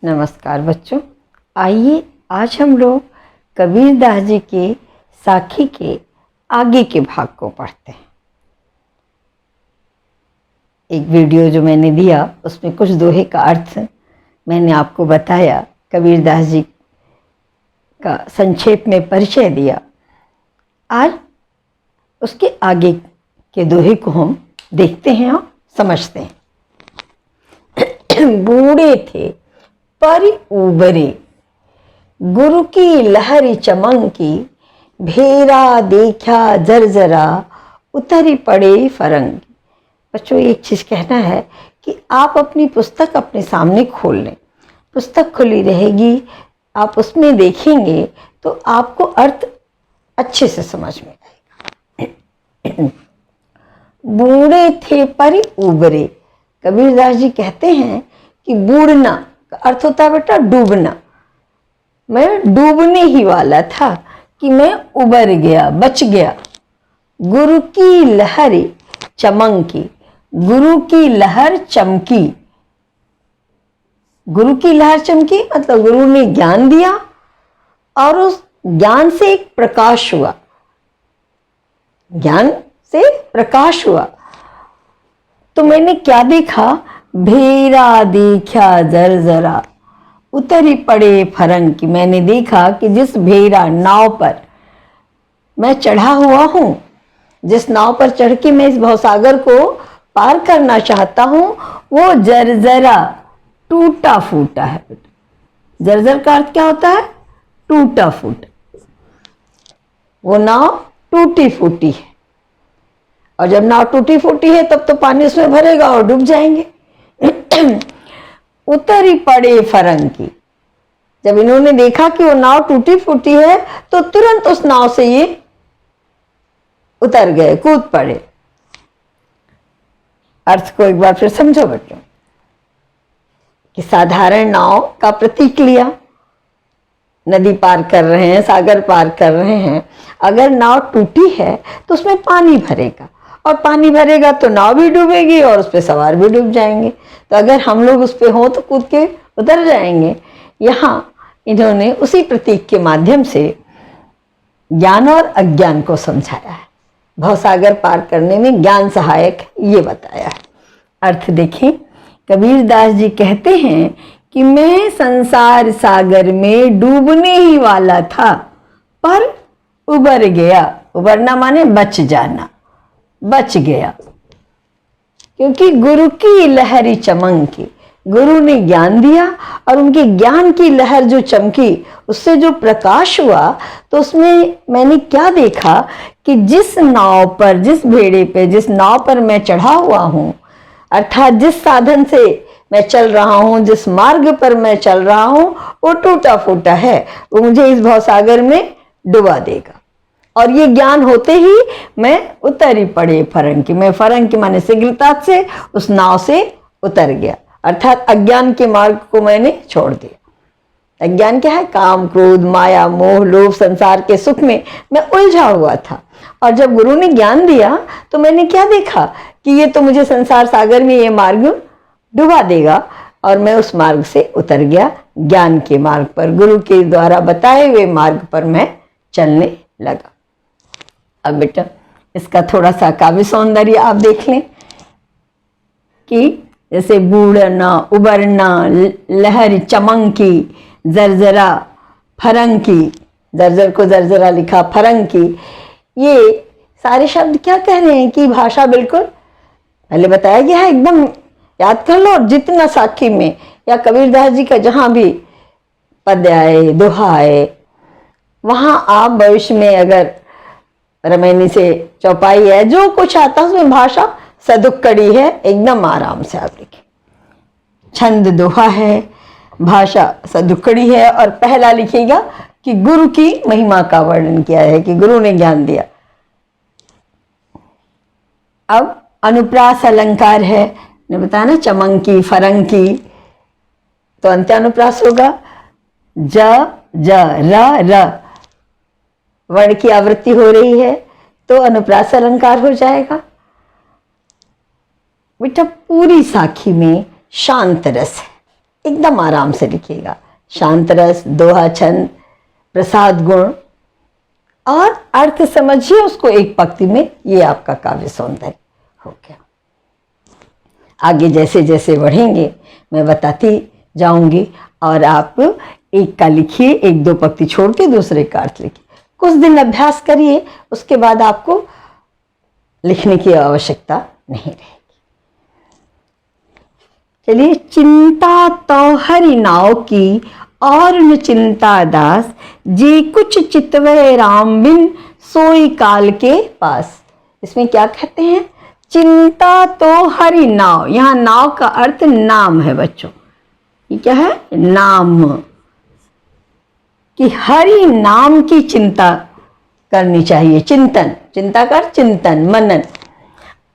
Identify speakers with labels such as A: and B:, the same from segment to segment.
A: नमस्कार बच्चों, आइए आज हम लोग कबीरदास जी के साखी के आगे के भाग को पढ़ते हैं। एक वीडियो जो मैंने दिया उसमें कुछ दोहे का अर्थ मैंने आपको बताया, कबीरदास जी का संक्षेप में परिचय दिया। आज उसके आगे के दोहे को हम देखते हैं और समझते हैं। बूढ़े थे पर उबरे, गुरु की लहरी चमंकी, भेरा देखा जरजरा, उतरी पड़े फरंगी। बच्चों, एक चीज़ कहना है कि आप अपनी पुस्तक अपने सामने खोल लें। पुस्तक खुली रहेगी, आप उसमें देखेंगे तो आपको अर्थ अच्छे से समझ में आएगा। बूढ़े थे पर उबरे, कबीरदास जी कहते हैं कि बूढ़ना का अर्थ होता है बेटा डूबना। मैं डूबने ही वाला था कि मैं उबर गया, बच गया। गुरु की लहर चमंकी, गुरु की लहर चमकी। गुरु की लहर चमकी मतलब गुरु ने ज्ञान दिया और उस ज्ञान से एक प्रकाश हुआ, ज्ञान से प्रकाश हुआ। तो मैंने क्या देखा? भेरा देखा जरजरा, उतरी पड़े फरंगी। मैंने देखा कि जिस भेरा नाव पर मैं चढ़ा हुआ हूं, जिस नाव पर चढ़ के मैं इस भवसागर को पार करना चाहता हूं, वो जरजरा टूटा फूटा है। जर्जर का अर्थ क्या होता है? टूटा फूटा। वो नाव टूटी फूटी है, और जब नाव टूटी फूटी है तब तो पानी उसमें भरेगा और डूब जाएंगे। उतरी पड़े फरंगी, जब इन्होंने देखा कि वो नाव टूटी फूटी है तो तुरंत उस नाव से ये उतर गए, कूद पड़े। अर्थ को एक बार फिर समझो बच्चों कि साधारण नाव का प्रतीक लिया, नदी पार कर रहे हैं, सागर पार कर रहे हैं। अगर नाव टूटी है तो उसमें पानी भरेगा, और पानी भरेगा तो नाव भी डूबेगी और उस पर सवार भी डूब जाएंगे। तो अगर हम लोग उस पर हों तो कूद के उतर जाएंगे। यहाँ इन्होंने उसी प्रतीक के माध्यम से ज्ञान और अज्ञान को समझाया है। भवसागर पार करने में ज्ञान सहायक ये बताया है। अर्थ देखें, कबीरदास जी कहते हैं कि मैं संसार सागर में डूबने ही वाला था पर उबर गया। उबरना माने बच जाना, बच गया, क्योंकि गुरु की लहरी चमंकी। गुरु ने ज्ञान दिया और उनके ज्ञान की लहर जो चमकी, उससे जो प्रकाश हुआ, तो उसमें मैंने क्या देखा कि जिस नाव पर, जिस भेड़े पे, जिस नाव पर मैं चढ़ा हुआ हूं, अर्थात जिस साधन से मैं चल रहा हूं, जिस मार्ग पर मैं चल रहा हूं, वो टूटा फूटा है। वो मुझे इस भवसागर में डुबा देगा। और ये ज्ञान होते ही मैं उतरी पड़े फरंगी। मैं फरंगी माने शीघ्रता से उस नाव से उतर गया, अर्थात अज्ञान के मार्ग को मैंने छोड़ दिया। अज्ञान क्या है? काम, क्रोध, माया, मोह, लोभ, संसार के सुख में मैं उलझा हुआ था। और जब गुरु ने ज्ञान दिया तो मैंने क्या देखा कि ये तो मुझे संसार सागर में ये मार्ग डुबा देगा, और मैं उस मार्ग से उतर गया। ज्ञान के मार्ग पर, गुरु के द्वारा बताए हुए मार्ग पर मैं चलने लगा। अब बेटा इसका थोड़ा सा काव्य सौंदर्य आप देख लें कि जैसे बूढ़ना, उबरना, लहर चमंकी, जरजरा, फरंगी, जर्जर को जरजरा लिखा, फरंगी, ये सारे शब्द क्या कह रहे हैं कि भाषा बिल्कुल पहले बताया गया है, एकदम याद कर लो। जितना साखी में या कबीरदास जी का जहां भी पद आए, दोहा आए, वहां आप भविष्य में अगर रामायणी से चौपाई है, जो कुछ आता है उसमें भाषा सदुक्कड़ी है, एकदम आराम से आप लिखें। छंद दोहा है, भाषा सदुक्कड़ी है, और पहला लिखिएगा कि गुरु की महिमा का वर्णन किया है कि गुरु ने ज्ञान दिया। अब अनुप्रास अलंकार है, ने बताया ना, चमंकी, फरंगी, तो अंत्यानुप्रास होगा ज, ज, र, र, वर्ण की आवृत्ति हो रही है तो अनुप्रास अलंकार हो जाएगा। बेटा पूरी साखी में शांत रस है, एकदम आराम से लिखिएगा। शांत रस, दोहा छंद, प्रसाद गुण और अर्थ समझिए उसको एक पंक्ति में, ये आपका काव्य सौंदर्य हो गया। आगे जैसे जैसे बढ़ेंगे मैं बताती जाऊंगी और आप एक का लिखिए, एक दो पंक्ति छोड़ के दूसरे का अर्थ लिखिए। कुछ दिन अभ्यास करिए, उसके बाद आपको लिखने की आवश्यकता नहीं रहेगी। चलिए, चिंता तो हरि नाव की और न चिंता दास, जे कुछ चितवै राम बिन सोई काल के पास। इसमें क्या कहते हैं? चिंता तो हरि नाव, यहां नाव का अर्थ नाम है बच्चों। ये क्या है? नाम, कि हरि नाम की चिंता करनी चाहिए। चिंतन, चिंता कर चिंतन मनन।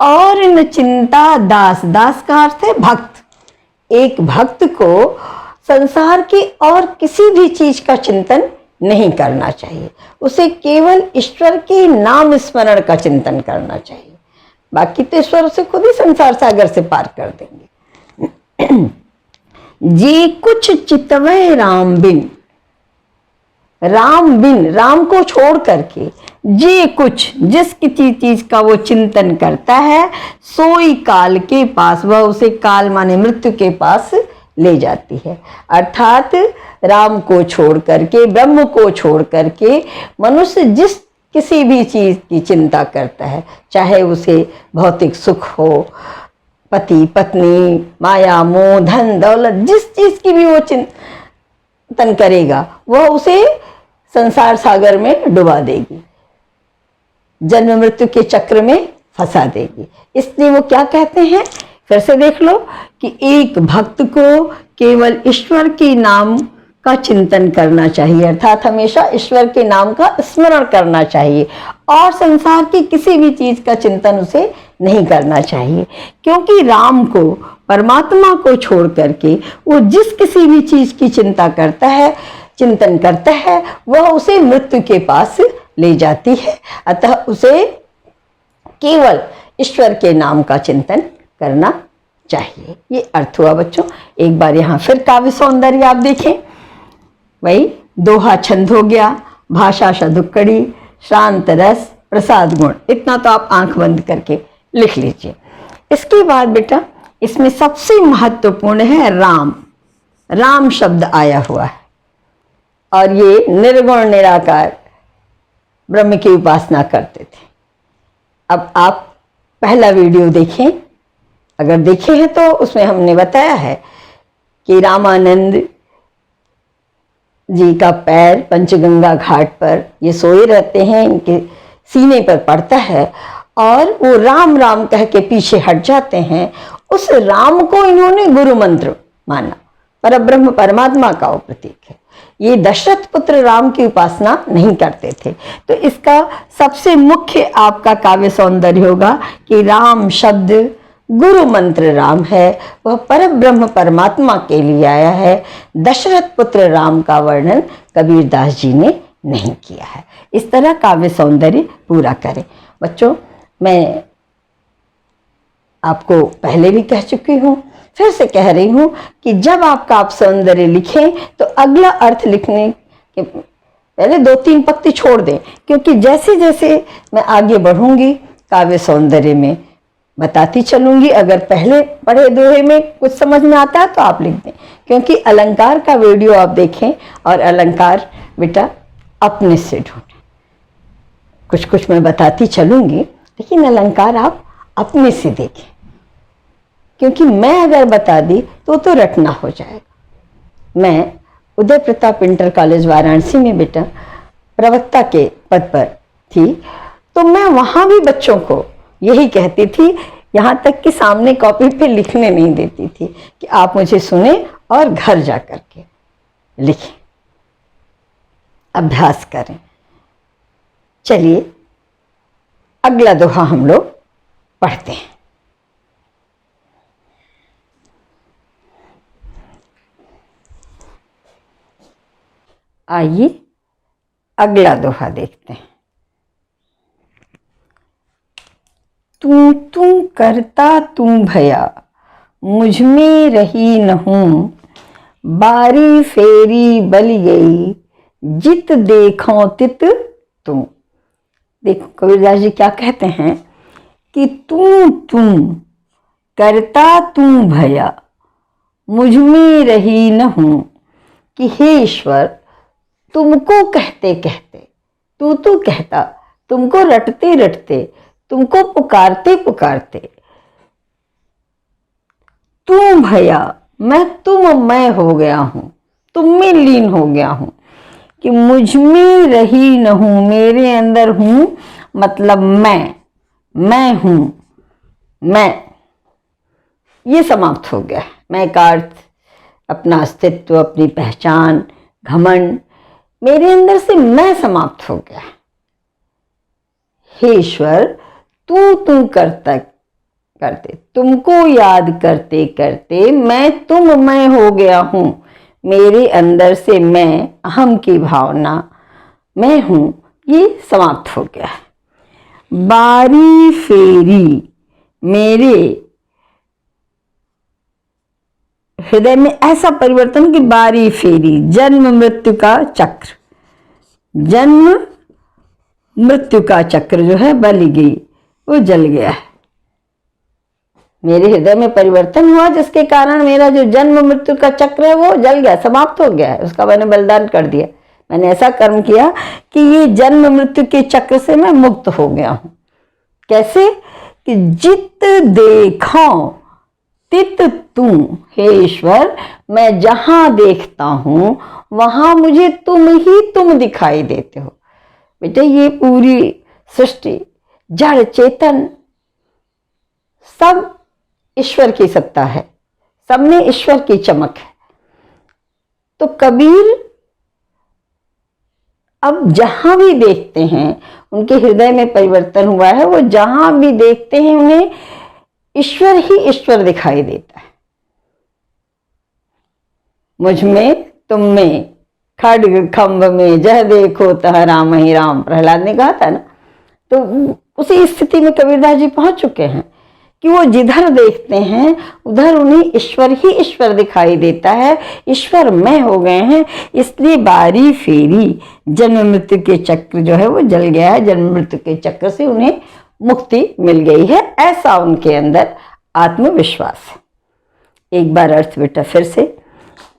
A: और न चिंता दास, दास का अर्थ है भक्त। एक भक्त को संसार की और किसी भी चीज का चिंतन नहीं करना चाहिए, उसे केवल ईश्वर के नाम स्मरण का चिंतन करना चाहिए। बाकी तो ईश्वर उसे खुद ही संसार सागर से पार कर देंगे। जे कुछ चितवै राम बिन, राम बिन, राम को छोड़ करके, जे कुछ, जिस किसी चीज का वो चिंतन करता है, सोई काल के पास, वह उसे काल माने मृत्यु के पास ले जाती है। अर्थात राम को छोड़ करके, ब्रह्म को छोड़ करके मनुष्य जिस किसी भी चीज की चिंता करता है, चाहे उसे भौतिक सुख हो, पति पत्नी, माया मोह, धन दौलत, जिस चीज की भी वो चिंतन करेगा, वह उसे संसार सागर में डुबा देगी, जन्म मृत्यु के चक्र में फंसा देगी। इसलिए वो क्या कहते हैं, फिर से देख लो, कि एक भक्त को केवल ईश्वर के नाम का चिंतन करना चाहिए, अर्थात हमेशा ईश्वर के नाम का स्मरण करना चाहिए और संसार की किसी भी चीज का चिंतन उसे नहीं करना चाहिए। क्योंकि राम को, परमात्मा को छोड़ करके वो जिस किसी भी चीज की चिंता करता है, चिंतन करता है, वह उसे मृत्यु के पास ले जाती है। अतः उसे केवल ईश्वर के नाम का चिंतन करना चाहिए। ये अर्थ हुआ बच्चों। एक बार यहाँ फिर काव्य सौंदर्य आप देखें, वही दोहा छंद हो गया, भाषा शतुक्कड़ी, शांत रस, प्रसाद गुण, इतना तो आप आंख बंद करके लिख लीजिए। इसके बाद बेटा इसमें सबसे महत्वपूर्ण है राम। राम शब्द आया हुआ है और ये निर्गुण निराकार ब्रह्म की उपासना करते थे। अब आप पहला वीडियो देखें, अगर देखे हैं तो उसमें हमने बताया है कि रामानंद जी का पैर पंचगंगा घाट पर ये सोए रहते हैं, इनके सीने पर पड़ता है और वो राम राम कह के पीछे हट जाते हैं। उस राम को इन्होंने गुरु मंत्र माना, परब्रह्म परमात्मा का वो प्रतीक है। ये दशरथ पुत्र राम की उपासना नहीं करते थे। तो इसका सबसे मुख्य आपका काव्य सौंदर्य होगा कि राम शब्द गुरु मंत्र राम है, वह परब्रह्म परमात्मा के लिए आया है। दशरथ पुत्र राम का वर्णन कबीरदास जी ने नहीं किया है। इस तरह काव्य सौंदर्य पूरा करें। बच्चों, मैं आपको पहले भी कह चुकी हूँ, फिर से कह रही हूँ कि जब आप काव्य सौंदर्य लिखें तो अगला अर्थ लिखने के पहले 2-3 पंक्ति छोड़ दें, क्योंकि जैसे जैसे मैं आगे बढ़ूंगी काव्य सौंदर्य में बताती चलूंगी। अगर पहले पढ़े दोहे में कुछ समझ में आता है तो आप लिख दें, क्योंकि अलंकार का वीडियो आप देखें और अलंकार बेटा अपने से ढूंढें। कुछ कुछ मैं बताती चलूंगी, लेकिन अलंकार आप अपने से देखें, क्योंकि मैं अगर बता दी तो रटना हो जाएगा। मैं उदय प्रताप इंटर कॉलेज वाराणसी में बेटा प्रवक्ता के पद पर थी, तो मैं वहां भी बच्चों को यही कहती थी, यहाँ तक कि सामने कॉपी पे लिखने नहीं देती थी, कि आप मुझे सुने और घर जा करके लिखें, अभ्यास करें। चलिए अगला दोहा हम लोग पढ़ते हैं। आइए अगला दोहा देखते हैं। तू तू करता तू भया, मुझ में रही न हूं, बारी फेरी बली गई, जित देखो तित तुम। देखो कबीरदास जी क्या कहते हैं कि तू करता तू भया, मुझ में रही न हूं। कि हे ईश्वर, तुमको कहते कहते, तू कहता, तुमको रटते रटते, तुमको पुकारते पुकारते, तू भया, मैं हो गया हूं, तुम में लीन हो गया हूं। कि मुझ में रही न हूं, मेरे अंदर हूं मतलब मैं हूं, मैं, ये समाप्त हो गया। मैं का अर्थ अपना अस्तित्व, अपनी पहचान, घमंड, मेरे अंदर से मैं समाप्त हो गया। हे ईश्वर, तू करता करते, तुमको याद करते करते मैं हो गया हूं। मेरे अंदर से मैं, अहम की भावना, मैं हूं, ये समाप्त हो गया। बारी फेरी, मेरे हृदय में ऐसा परिवर्तन कि बारी फेरी, जन्म मृत्यु का चक्र, जन्म मृत्यु का चक्र जो है बली गई, वो जल गया है। मेरे हृदय में परिवर्तन हुआ जिसके कारण मेरा जो जन्म मृत्यु का चक्र है वो जल गया, समाप्त हो गया है। उसका मैंने बलिदान कर दिया। मैंने ऐसा कर्म किया कि ये जन्म मृत्यु के चक्र से मैं मुक्त हो गया हूं। कैसे? कि जित देखो तित तू। हे ईश्वर, मैं जहां देखता हूं वहां मुझे तुम दिखाई देते हो। बेटा, ये पूरी सृष्टि, जड़ चेतन, सब ईश्वर की सत्ता है, सब में ईश्वर की चमक है। तो कबीर अब जहां भी देखते हैं, उनके हृदय में परिवर्तन हुआ है, वो जहां भी देखते हैं उन्हें ईश्वर ही ईश्वर दिखाई देता है। मुझ में, तुम में, खड्ग खंभ में, जह देखो तह राम ही राम, प्रहलाद ने कहा था ना। तो उसी स्थिति में कबीरदास जी पहुंच चुके हैं कि वो जिधर देखते हैं उधर उन्हें ईश्वर ही ईश्वर दिखाई देता है, ईश्वर में हो गए हैं। इसलिए बारी फेरी, जन्म मृत्यु के चक्र जो है वो जल गया है। जन्म मृत्यु के चक्र से उन्हें मुक्ति मिल गई है, ऐसा उनके अंदर आत्मविश्वास है। एक बार अर्थ बेटा फिर से,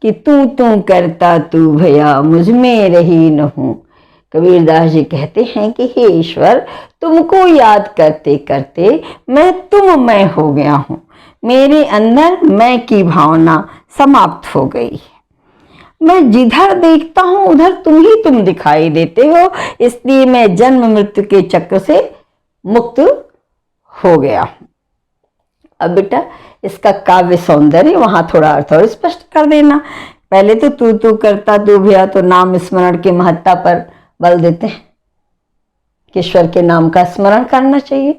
A: कि तू करता तू भया, मुझ में रही न हूं। कबीरदास जी कहते हैं कि हे ईश्वर, तुमको याद करते करते मैं हो गया हूं। मेरे अंदर मैं की भावना समाप्त हो गई है। मैं जिधर देखता हूं उधर तुम दिखाई देते हो, इसलिए मैं जन्म मृत्यु के चक्र से मुक्त हो गया हूं। अब बेटा इसका काव्य सौंदर्य वहां थोड़ा अर्थ और स्पष्ट कर देना। पहले तो तू करता तू भया, तो नाम स्मरण की महत्ता पर बल देते हैं कि ईश्वर के नाम का स्मरण करना चाहिए।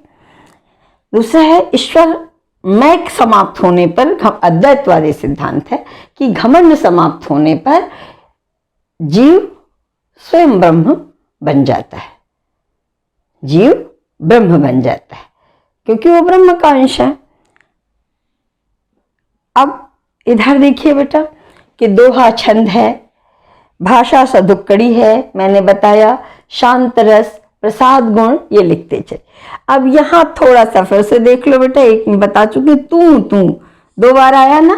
A: दूसरा है ईश्वर मैं समाप्त होने पर, अद्वैतवादी सिद्धांत है कि घमंड समाप्त होने पर जीव स्वयं ब्रह्म बन जाता है। जीव ब्रह्म बन जाता है क्योंकि वो ब्रह्म का अंश है। अब इधर देखिए बेटा कि दोहा छंद है, भाषा सदुक्कड़ी है, मैंने बताया शांत रस, प्रसाद गुण, ये लिखते चले। अब यहां थोड़ा सा फिर से देख लो बेटा, एक में बता चुके तू दो बार आया ना,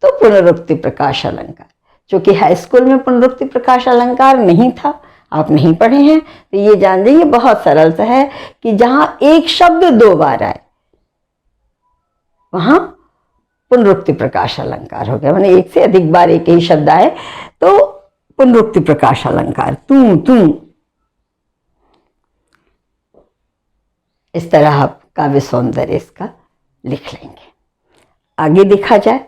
A: तो पुनरुक्ति प्रकाश अलंकार, चूंकि हाई स्कूल में पुनरुक्ति प्रकाश अलंकार नहीं था, आप नहीं पढ़े हैं, तो ये जान जाइए बहुत सरल सा है कि जहां एक शब्द दो बार आए वहां पुनरुक्ति प्रकाश अलंकार हो गया। माने एक से अधिक बार एक ही शब्द आए तो पुनरुक्ति प्रकाश अलंकार। तू इस तरह आप काव्य सौंदर्य इसका लिख लेंगे। आगे देखा जाए,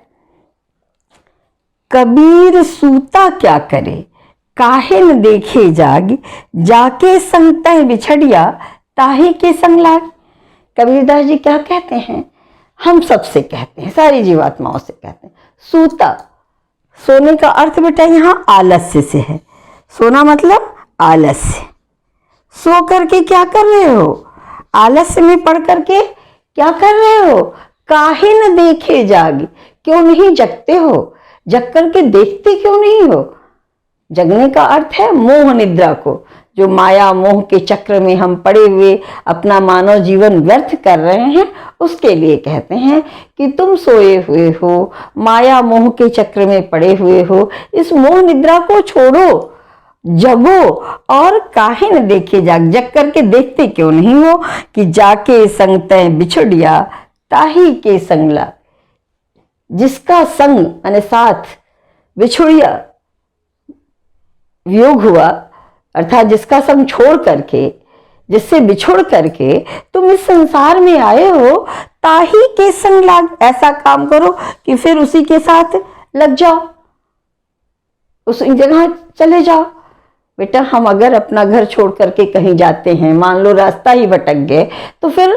A: कबीर सूता क्या करे, काहे न देखे जाग, जाके संग तह बिछड़िया, ताहे के संग लाग। कबीरदास जी क्या कहते हैं, हम सबसे कहते हैं, सारी जीवात्माओं से कहते हैं, सूता, सोने का अर्थ बेटा यहां आलस्य से है। सोना मतलब आलस्य। सो करके क्या कर रहे हो, आलस्य में पढ़ करके क्या कर रहे हो, काहे न देखे जाग, क्यों नहीं जगते हो। जग करके देखते क्यों नहीं हो? जगने का अर्थ है मोह निद्रा को, जो माया मोह के चक्र में हम पड़े हुए अपना मानव जीवन व्यर्थ कर रहे हैं, उसके लिए कहते हैं कि तुम सोए हुए हो, माया मोह के चक्र में पड़े हुए हो, इस मोह निद्रा को छोड़ो, जगो और काहे न देखे जग करके देखते क्यों नहीं हो कि जाके संग तय बिछुड़िया ताही के संग लाग। जिसका संग यानी साथ, बिछुड़िया वियोग हुआ, अर्थात जिसका संग छोड़ करके, जिससे बिछुड़ करके तुम इस संसार में आए हो, ताही के संग लाग। ऐसा काम करो कि फिर उसी के साथ लग जाओ, उस जगह चले जाओ। बेटा, हम अगर अपना घर छोड़ करके कहीं जाते हैं, मान लो रास्ता ही भटक गए, तो फिर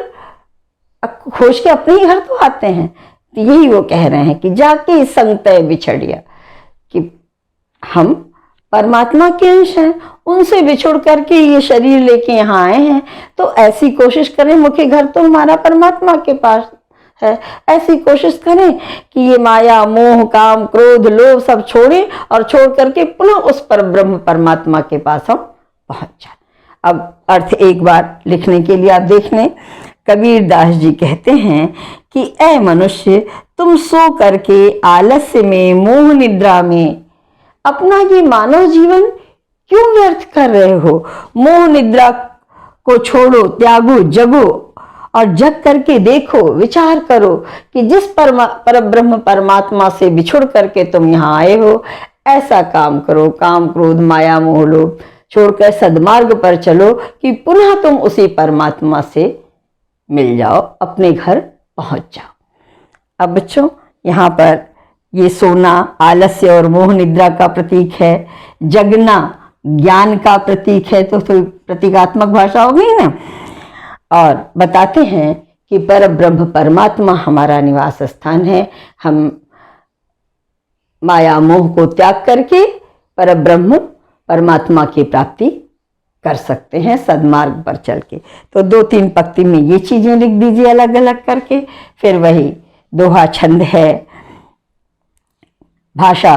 A: खोज के अपने ही घर तो आते हैं। तो यही वो कह रहे हैं कि जाके संग तय बिछड़िया, कि हम परमात्मा के अंश हैं, उनसे बिछुड़ करके ये शरीर लेके यहाँ आए हैं, तो ऐसी कोशिश करें, मुख्य घर तो हमारा परमात्मा के पास है, ऐसी कोशिश करें कि ये माया मोह काम क्रोध लोभ सब छोड़ें और छोड़ करके पुनः उस पर ब्रह्म परमात्मा के पास हम पहुंच जाए। अब अर्थ एक बार लिखने के लिए आप देख लें। कबीर दास जी कहते हैं कि ऐ मनुष्य, तुम सो करके आलस्य में मोह निद्रा में अपना ये मानव जीवन क्यों व्यर्थ कर रहे हो? मोह निद्रा को छोड़ो, त्यागो, जगो और जग करके देखो, विचार करो कि जिस परब्रह्म परमात्मा से बिछुड़ करके तुम यहाँ आए हो, ऐसा काम करो, काम क्रोध माया मोह लोभ छोड़कर सद्मार्ग पर चलो कि पुनः तुम उसी परमात्मा से मिल जाओ, अपने घर पहुंच जाओ। अब बच्चों, यहाँ पर ये सोना आलस्य और मोह निद्रा का प्रतीक है, जगना ज्ञान का प्रतीक है, तो प्रतीकात्मक भाषा हो गई ना। और बताते हैं कि परब्रह्म परमात्मा हमारा निवास स्थान है। हम माया मोह को त्याग करके परब्रह्म परमात्मा की प्राप्ति कर सकते हैं सद्मार्ग पर चल के। तो 2-3 पंक्ति में ये चीजें लिख दीजिए अलग अलग करके। फिर वही दोहा छंद है, भाषा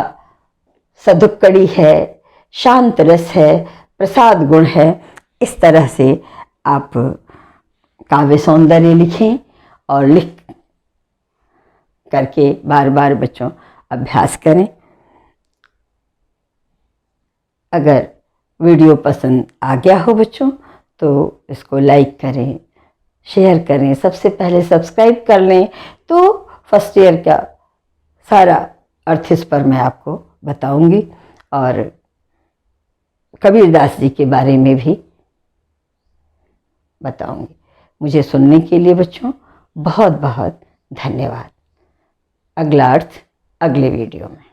A: सदुक्कड़ी है, शांत रस है, प्रसाद गुण है। इस तरह से आप काव्य सौंदर्य लिखें और लिख करके बार बार बच्चों अभ्यास करें। अगर वीडियो पसंद आ गया हो बच्चों, तो इसको लाइक करें, शेयर करें, सबसे पहले सब्सक्राइब कर लें, तो फर्स्ट ईयर का सारा अर्थ इस पर मैं आपको बताऊंगी और कबीरदास जी के बारे में भी बताऊंगी। मुझे सुनने के लिए बच्चों बहुत बहुत धन्यवाद। अगला अर्थ अगले वीडियो में।